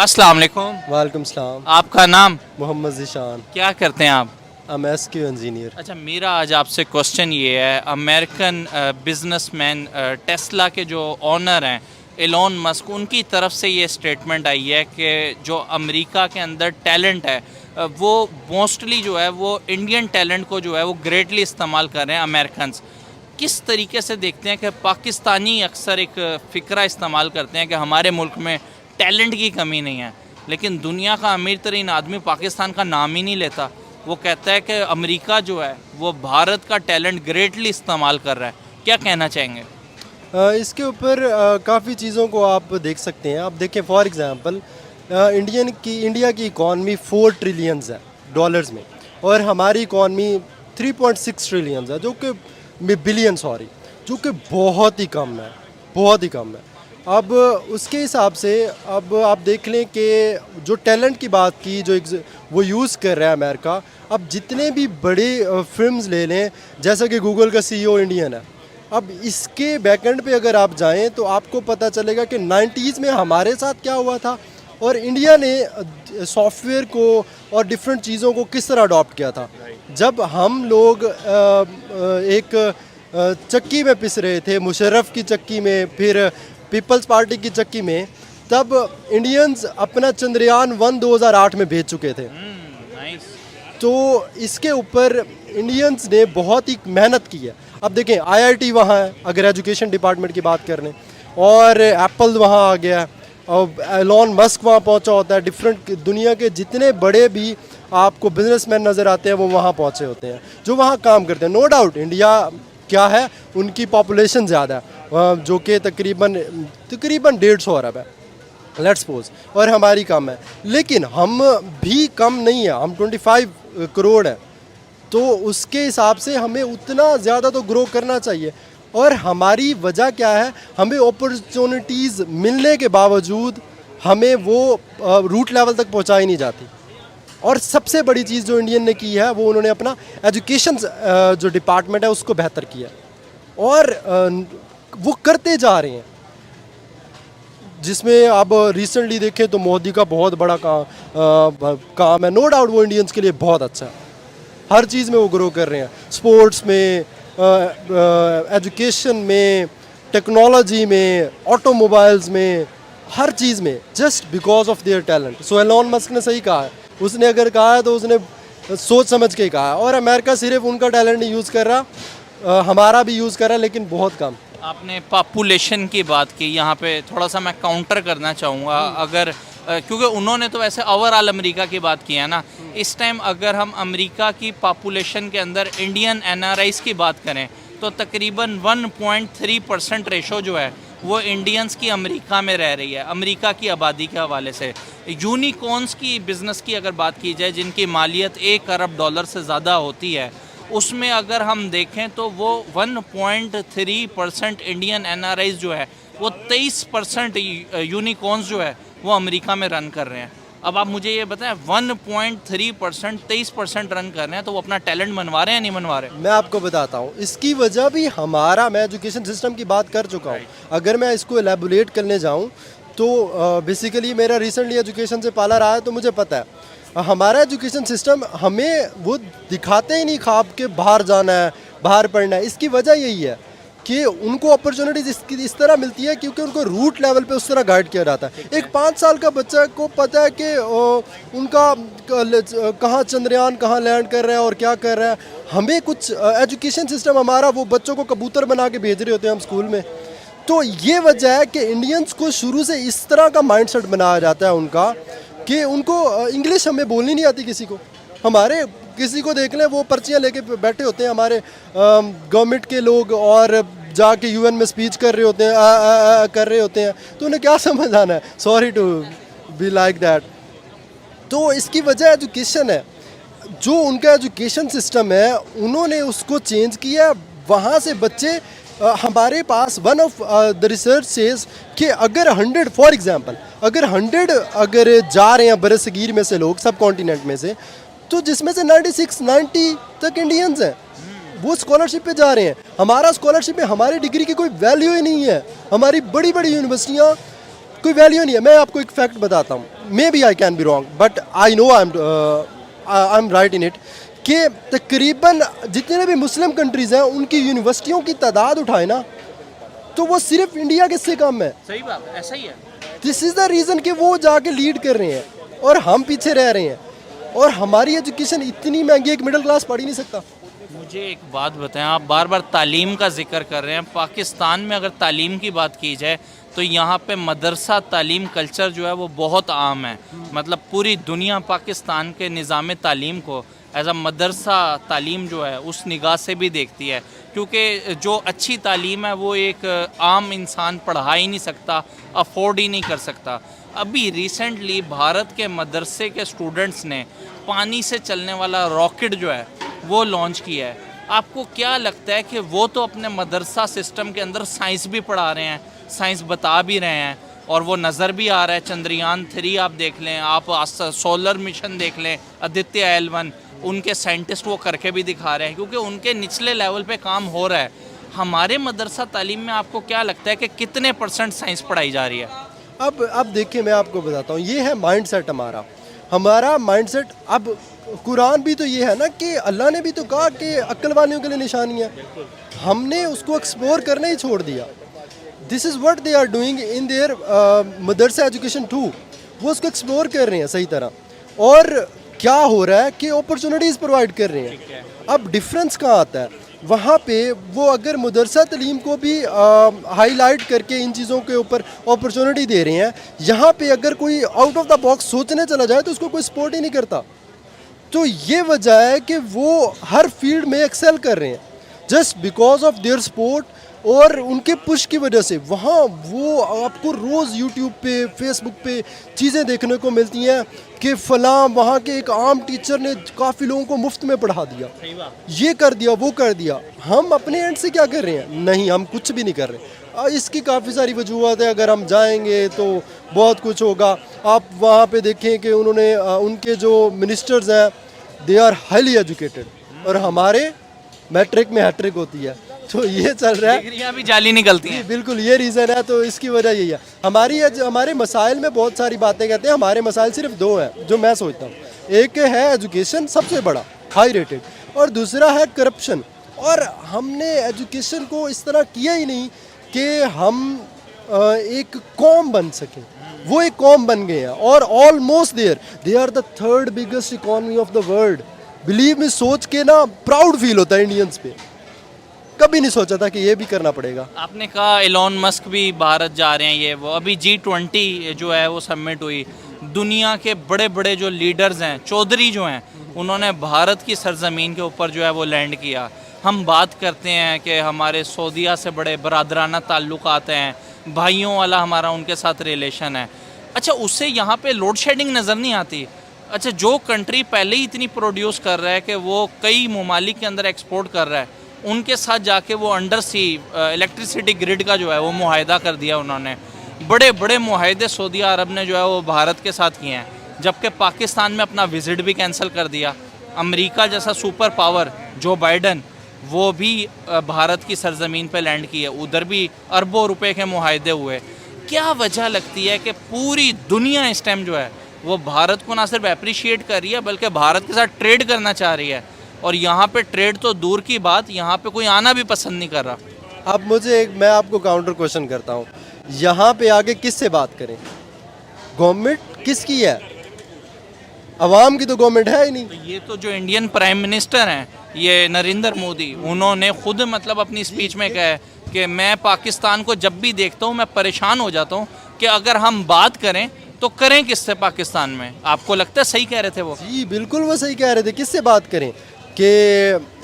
अस्सलाम वालेकुम। वालेकुम सलाम। आपका नाम? मोहम्मद ज़ीशान। क्या करते हैं आप? I'm SQ engineer. अच्छा, मेरा आज आपसे क्वेश्चन ये है, अमेरिकन बिजनेसमैन टेस्ला के जो ऑनर हैं एलोन मस्क, उनकी तरफ से ये स्टेटमेंट आई है कि जो अमेरिका के अंदर टैलेंट है वो मोस्टली जो है वो इंडियन टैलेंट को जो है वो ग्रेटली इस्तेमाल कर रहे हैं अमेरिकन्स। किस तरीके से देखते हैं कि पाकिस्तानी अक्सर एक फ़िक्रा इस्तेमाल करते हैं कि हमारे मुल्क में टैलेंट की कमी नहीं है, लेकिन दुनिया का अमीर तरीन आदमी पाकिस्तान का नाम ही नहीं लेता। वो कहता है कि अमेरिका जो है वो भारत का टैलेंट ग्रेटली इस्तेमाल कर रहा है। क्या कहना चाहेंगे? इसके ऊपर काफ़ी चीज़ों को आप देख सकते हैं। आप देखें फॉर एग्ज़ाम्पल इंडिया की इकॉनमी 4 ट्रिलियंस है डॉलर्स में, और हमारी इकॉनमी 3.6 ट्रिलियंस है, जो कि बिलियन सॉरी, जो कि बहुत ही कम है, बहुत ही कम है। अब उसके हिसाब से अब आप देख लें कि जो टैलेंट की बात की वो यूज़ कर रहा है अमेरिका। अब जितने भी बड़े फिल्म्स ले लें, जैसा कि गूगल का CEO इंडियन है, अब इसके बैकएंड पे अगर आप जाएं तो आपको पता चलेगा कि 90s में हमारे साथ क्या हुआ था और इंडिया ने सॉफ्टवेयर को और डिफरेंट चीज़ों को किस तरह अडॉप्ट किया था। जब हम लोग एक चक्की में पिस रहे थे, मुशर्रफ की चक्की में, फिर पीपल्स पार्टी की चक्की में, तब इंडियंस अपना चंद्रयान 1 2008 में भेज चुके थे। तो इसके ऊपर इंडियंस ने बहुत ही मेहनत की है। अब देखें IIT वहाँ है, अगर एजुकेशन डिपार्टमेंट की बात कर लें, और एप्पल वहाँ आ गया, और एलोन मस्क वहाँ पहुँचा होता है। डिफरेंट दुनिया के जितने बड़े भी आपको बिजनेसमैन नज़र आते हैं वो वहाँ पहुँचे होते हैं, जो वहाँ काम करते हैं। नो डाउट इंडिया क्या है, उनकी पॉपुलेशन ज़्यादा है, जो कि तकरीबन 150 अरब है, लेट्स सपोज, और हमारी कम है, लेकिन हम भी कम नहीं है, हम 25 करोड़ है। तो उसके हिसाब से हमें उतना ज़्यादा तो ग्रो करना चाहिए। और हमारी वजह क्या है, हमें अपॉर्चुनिटीज़ मिलने के बावजूद हमें वो रूट लेवल तक पहुंचाई नहीं जाती। और सबसे बड़ी चीज़ जो इंडियन ने की है वो उन्होंने अपना एजुकेशन जो डिपार्टमेंट है उसको बेहतर किया, और वो करते जा रहे हैं, जिसमें अब रिसेंटली देखें तो मोदी का बहुत बड़ा काम है। नो डाउट वो इंडियंस के लिए बहुत अच्छा है, हर चीज़ में वो ग्रो कर रहे हैं, स्पोर्ट्स में, एजुकेशन में, टेक्नोलॉजी में, ऑटोमोबाइल्स में, हर चीज़ में, just because of their talent. So Elon Musk ने सही कहा है, उसने अगर कहा है तो उसने सोच समझ के कहा है। और अमेरिका सिर्फ उनका टैलेंट नहीं यूज़ कर रहा, हमारा भी यूज़ कर रहा है, लेकिन बहुत कम। आपने पॉपुलेशन की बात की, यहाँ पे थोड़ा सा मैं काउंटर करना चाहूँगा। अगर क्योंकि उन्होंने तो वैसे ओवरऑल अमेरिका की बात की है ना, इस टाइम अगर हम अमेरिका की पॉपुलेशन के अंदर इंडियन NRIs की बात करें तो तकरीबन 1.3% रेशो जो है वो इंडियंस की अमेरिका में रह रही है, अमेरिका की आबादी के हवाले से। यूनिकॉर्न्स की बिज़नेस की अगर बात की जाए, जिनकी मालियत $1 अरब से ज़्यादा होती है, उसमें अगर हम देखें तो वो 1.3% इंडियन NRIs जो है वो 23% यूनिकॉर्न्स जो है वो अमेरिका में रन कर रहे हैं। अब आप मुझे ये बताएं, 1.3% 23% रन कर रहे हैं, तो वो अपना टैलेंट मनवा रहे हैं नहीं मनवा रहे? मैं आपको बताता हूँ इसकी वजह भी हमारा, मैं एजुकेशन सिस्टम की बात कर चुका हूँ। अगर मैं इसको एलेबोरेट करने जाऊँ तो बेसिकली मेरा रिसेंटली एजुकेशन से पाला रहा है, तो मुझे पता है हमारा एजुकेशन सिस्टम हमें वो दिखाते ही नहीं ख्वाब के बाहर जाना है, बाहर पढ़ना है। इसकी वजह यही है कि उनको अपॉर्चुनिटीज इस तरह मिलती है क्योंकि उनको रूट लेवल पे उस तरह गाइड किया जाता है। एक 5 साल का बच्चा को पता है कि उनका कहाँ चंद्रयान कहाँ लैंड कर रहा है और क्या कर रहा है। हमें कुछ एजुकेशन सिस्टम हमारा वो बच्चों को कबूतर बना के भेज रहे होते हैं हम स्कूल में। तो ये वजह है कि इंडियंस को शुरू से इस तरह का माइंडसेट बनाया जाता है उनका, कि उनको इंग्लिश हमें बोलनी नहीं आती किसी को। हमारे किसी को देख लें, वो पर्चियाँ लेके बैठे होते हैं हमारे गवर्नमेंट के लोग, और जाके UN में स्पीच कर रहे होते हैं, कर रहे होते हैं, तो उन्हें क्या समझ आना है? Sorry to be like that. तो इसकी वजह एजुकेशन है, जो उनका एजुकेशन सिस्टम है उन्होंने उसको चेंज किया। वहाँ से बच्चे हमारे पास one of the research says कि अगर 100 फॉर एग्जांपल अगर 100 अगर जा रहे हैं बरसगीर में से लोग, सब कॉन्टिनेंट में से, तो जिसमें से 96-90 तक इंडियंस हैं, वो स्कॉलरशिप पे जा रहे हैं। हमारा स्कॉलरशिप में हमारी डिग्री की कोई वैल्यू ही नहीं है। हमारी बड़ी बड़ी यूनिवर्सिटियाँ कोई वैल्यू नहीं है। मैं आपको एक फैक्ट बताता हूँ, maybe I can be wrong but I know I am right in it, कि तकरीबन जितने भी मुस्लिम कंट्रीज़ हैं उनकी यूनिवर्सिटियों की तादाद उठाए ना, तो वो सिर्फ इंडिया के से कम है। सही बात, ऐसा ही है। दिस इज़ द रीज़न कि वो जाके लीड कर रहे हैं और हम पीछे रह रहे हैं, और हमारी एजुकेशन इतनी महंगी है कि मिडिल क्लास पढ़ ही नहीं सकता। मुझे एक बात बताएं, आप बार बार तालीम का जिक्र कर रहे हैं। पाकिस्तान में अगर तालीम की बात की जाए तो यहाँ पे मदरसा तालीम कल्चर जो है वो बहुत आम है। मतलब पूरी दुनिया पाकिस्तान के निज़ाम तालीम को एज अ मदरसा तालीम जो है उस निगाह से भी देखती है, क्योंकि जो अच्छी तालीम है वो एक आम इंसान पढ़ा ही नहीं सकता, अफोर्ड ही नहीं कर सकता। अभी रिसेंटली भारत के मदरसे के स्टूडेंट्स ने पानी से चलने वाला रॉकेट जो है वो लॉन्च किया है। आपको क्या लगता है कि वो तो अपने मदरसा सिस्टम के अंदर साइंस भी पढ़ा रहे हैं, साइंस बता भी रहे हैं, और वो नज़र भी आ रहा है। चंद्रयान 3 आप देख लें, आप सोलर मिशन देख लें, आदित्य L1, उनके साइंटिस्ट वो करके भी दिखा रहे हैं, क्योंकि उनके निचले लेवल पे काम हो रहा है। हमारे मदरसा तालीम में आपको क्या लगता है कि कितने % साइंस पढ़ाई जा रही है? अब देखिए, मैं आपको बताता हूँ, ये है माइंडसेट हमारा माइंडसेट। अब कुरान भी तो ये है ना कि अल्लाह ने भी तो कहा कि अक्ल वालों के लिए निशानी है, हमने उसको एक्सप्लोर करना ही छोड़ दिया। This is what they are doing in their मदरसा एजुकेशन टू, वो उसको एक्सप्लोर कर रहे हैं सही तरह। और क्या हो रहा है कि अपॉर्चुनिटीज़ प्रोवाइड कर रहे हैं। अब डिफरेंस कहाँ आता है, वहाँ पे वो अगर मदरसा तालीम को भी हाईलाइट करके इन चीज़ों के ऊपर अपॉर्चुनिटी दे रहे हैं, यहाँ पे अगर कोई आउट ऑफ द बॉक्स सोचने चला जाए तो उसको कोई सपोर्ट ही नहीं करता। तो ये वजह है कि वो हर फील्ड में एक्सेल कर रहे हैं just because of their support और उनके पुश की वजह से। वहाँ वो आपको रोज़ यूट्यूब पे, फेसबुक पे चीज़ें देखने को मिलती हैं कि फ़लाँ वहाँ के एक आम टीचर ने काफ़ी लोगों को मुफ्त में पढ़ा दिया, ये कर दिया, वो कर दिया। हम अपने एंड से क्या कर रहे हैं? नहीं, हम कुछ भी नहीं कर रहे। इसकी काफ़ी सारी वजूहत है, अगर हम जाएंगे तो बहुत कुछ होगा। आप वहाँ पे देखें कि उन्होंने उनके जो मिनिस्टर्स हैं दे आर हाईली एजुकेटेड, और हमारे मैट्रिक में हैट्रिक होती है। तो ये चल रहा है, डिग्रियां भी जाली निकलती हैं। बिल्कुल ये रीज़न है। तो इसकी वजह यही है। हमारे मसाइल में बहुत सारी बातें कहते हैं, हमारे मसाइल सिर्फ 2 हैं जो मैं सोचता हूँ। एक है एजुकेशन सबसे बड़ा हाई रेटेड, और दूसरा है करप्शन। और हमने एजुकेशन को इस तरह किया ही नहीं कि हम एक कौम बन सकें। वो एक कौम बन गए हैं और almost they are the 3rd biggest economy of the world. Believe में सोच के ना प्राउड फील होता है इंडियंस पे। कभी नहीं सोचा था कि ये भी करना पड़ेगा। आपने कहा एलोन मस्क भी भारत जा रहे हैं, ये वो। अभी G20 जो है वो समिट हुई, दुनिया के बड़े बड़े जो लीडर्स हैं, चौधरी जो हैं, उन्होंने भारत की सरजमीन के ऊपर जो है वो लैंड किया। हम बात करते हैं कि हमारे सऊदीया से बड़े बरादराना ताल्लुकात हैं, भाइयों वाला हमारा उनके साथ रिलेशन है। अच्छा, उससे यहाँ पे लोड शेडिंग नज़र नहीं आती? अच्छा, जो कंट्री पहले ही इतनी प्रोड्यूस कर रहा है कि वो कई ममालिक के अंदर एक्सपोर्ट कर रहा है, उनके साथ जाके वो अंडर सी इलेक्ट्रिसिटी ग्रिड का जो है वो मुआहदा कर दिया उन्होंने। बड़े बड़े मुआहदे सऊदी अरब ने जो है वो भारत के साथ किए हैं, जबकि पाकिस्तान में अपना विज़िट भी कैंसिल कर दिया। अमेरिका जैसा सुपर पावर जो बाइडन, वो भी भारत की सरजमीन पे लैंड की है, उधर भी अरबों रुपए के मुआहदे हुए। क्या वजह लगती है कि पूरी दुनिया इस टाइम जो है वो भारत को ना सिर्फ अप्रिशिएट कर रही है बल्कि भारत के साथ ट्रेड करना चाह रही है, और यहाँ पे ट्रेड तो दूर की बात, यहाँ पे कोई आना भी पसंद नहीं कर रहा। अब मैं आपको काउंटर क्वेश्चन करता हूँ, यहाँ पे आगे किससे बात करें? गवर्नमेंट किसकी है? अवाम की तो गवर्नमेंट है ही नहीं। तो ये तो जो इंडियन प्राइम मिनिस्टर हैं, ये नरेंद्र मोदी, उन्होंने खुद मतलब अपनी स्पीच में कहा है कि मैं पाकिस्तान को जब भी देखता हूँ मैं परेशान हो जाता हूँ कि अगर हम बात करें तो करें किससे पाकिस्तान में। आपको लगता है सही कह रहे थे वो? जी बिल्कुल, वो सही कह रहे थे। किससे बात करें कि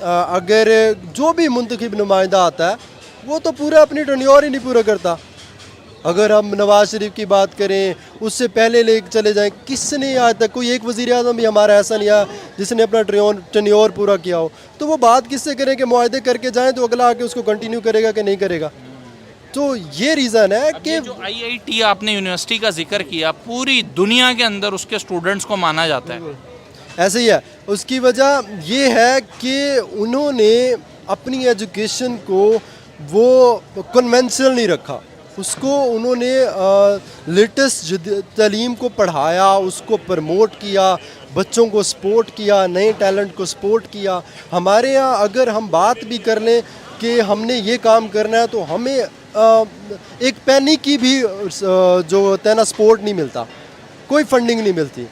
अगर जो भी मुंतखब नुमाइंदा आता है वो तो पूरा अपनी टर्न्योर ही नहीं पूरा करता। अगर हम नवाज शरीफ की बात करें, उससे पहले ले चले जाएं, किसने आज तक कोई एक वज़ीर आज़म भी हमारा ऐसा नहीं आया जिसने अपना टर्न्योर पूरा किया हो। तो वो बात किससे करें कि मुआहदे करके जाएं तो अगला आके उसको कंटिन्यू करेगा कि नहीं करेगा। तो ये रीज़न है कि जो IIT आपने यूनिवर्सिटी का जिक्र किया, पूरी दुनिया के अंदर उसके स्टूडेंट्स को माना जाता है। ऐसे ही है। उसकी वजह ये है कि उन्होंने अपनी एजुकेशन को वो कन्वेंशनल नहीं रखा। उसको उन्होंने लेटेस्ट तालीम को पढ़ाया, उसको प्रमोट किया, बच्चों को सपोर्ट किया, नए टैलेंट को सपोर्ट किया। हमारे यहाँ अगर हम बात भी कर लें कि हमने ये काम करना है तो हमें एक पैनी की भी जो होता है ना सपोर्ट नहीं मिलता, कोई फंडिंग नहीं मिलती।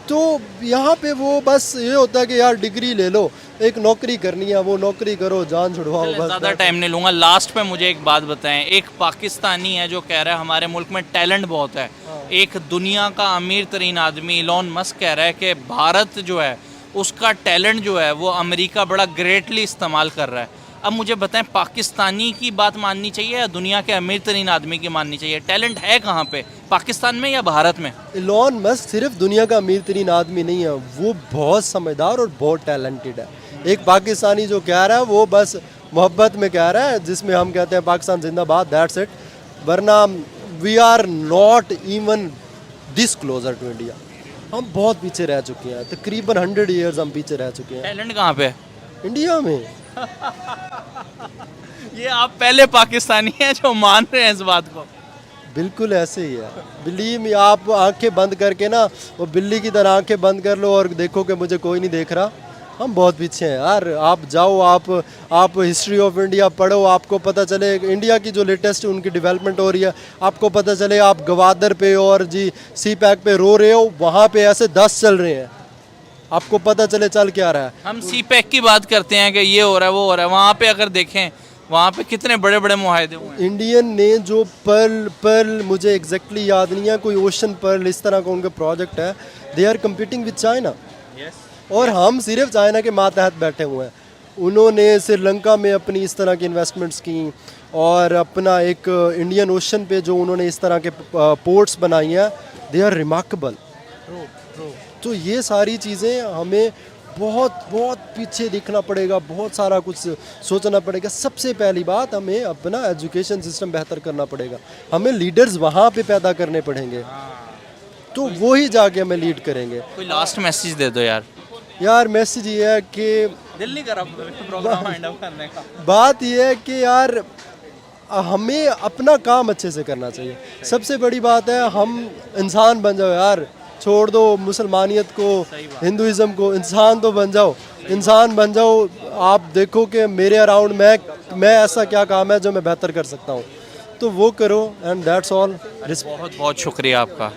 तो यहाँ पे वो बस ये होता है कि यार डिग्री ले लो, एक नौकरी करनी है, वो नौकरी करो, जान छुड़वाओ बस। ज़्यादा टाइम नहीं लूँगा, लास्ट पे मुझे एक बात बताएं। एक पाकिस्तानी है जो कह रहा है हमारे मुल्क में टैलेंट बहुत है, एक दुनिया का अमीर तरीन आदमी इलॉन मस्क कह रहा है कि भारत जो है उसका टैलेंट जो है वो अमेरिका बड़ा ग्रेटली इस्तेमाल कर रहा है। अब मुझे बताएं, पाकिस्तानी की बात माननी चाहिए या दुनिया के अमीर तरीन आदमी की माननी चाहिए? टैलेंट है कहाँ पे, पाकिस्तान में या भारत में? इलॉन मस्क सिर्फ दुनिया का अमीर तरीन आदमी नहीं है, वो बहुत समझदार और बहुत टैलेंटेड है। एक पाकिस्तानी जो कह रहा है वो बस मोहब्बत में कह रहा है, जिसमें हम कहते हैं पाकिस्तान जिंदाबाद, दैट्स इट। वरना we are not even this closer to India. हम बहुत पीछे रह चुके हैं, तकरीबन 100 ईयर्स हम पीछे रह चुके हैं। टैलेंट कहाँ पे है? इंडिया में। ये आप पहले पाकिस्तानी हैं जो मान रहे हैं इस बात को। बिल्कुल ऐसे ही है, बिलीव मी। आप आंखें बंद करके ना वो बिल्ली की तरह आंखें बंद कर लो और देखो कि मुझे कोई नहीं देख रहा। हम बहुत पीछे हैं यार। आप जाओ, आप हिस्ट्री ऑफ इंडिया पढ़ो, आपको पता चले इंडिया की जो लेटेस्ट उनकी डेवलपमेंट हो रही है, आपको पता चले। आप गवादर पे और जी सी पैक पे रो रहे हो, वहाँ पे ऐसे 10 चल रहे हैं, आपको पता चले चल क्या रहा है। हम सी पैक की बात करते हैं कि ये हो रहा है वो हो रहा है, वहाँ पे अगर देखें वहाँ पे कितने बड़े बड़े मुआहदे हुए हैं। इंडियन ने जो पर्ल मुझे एग्जैक्टली याद नहीं है, कोई ओशन पर्ल इस तरह का उनका प्रोजेक्ट है। They are competing with China, और हम सिर्फ चाइना के मातहत बैठे हुए हैं। उन्होंने श्रीलंका में अपनी इस तरह की इन्वेस्टमेंट्स की, और अपना एक इंडियन ओशन पे जो उन्होंने इस तरह के पोर्ट्स बनाई हैं, दे आर रिमार्केबल। तो ये सारी चीज़ें हमें बहुत बहुत पीछे दिखना पड़ेगा, बहुत सारा कुछ सोचना पड़ेगा। सबसे पहली बात, हमें अपना एजुकेशन सिस्टम बेहतर करना पड़ेगा, हमें लीडर्स वहाँ पे पैदा करने पड़ेंगे, तो वो ही जाके हमें लीड करेंगे। कोई लास्ट मैसेज दे दो यार। यार मैसेज ये है कि दिल नहीं कर रहा प्रोग्राम वाइंड अप करने का। बात ये है कि यार हमें अपना काम अच्छे से करना चाहिए। सबसे बड़ी बात है, हम इंसान बन जाओ यार, छोड़ दो मुसलमानियत को, हिंदुइज्म को, इंसान तो बन जाओ, इंसान बन जाओ। आप देखो कि मेरे अराउंड मैं ऐसा क्या काम है जो मैं बेहतर कर सकता हूँ, तो वो करो, एंड दैट्स ऑल। बहुत बहुत शुक्रिया आपका।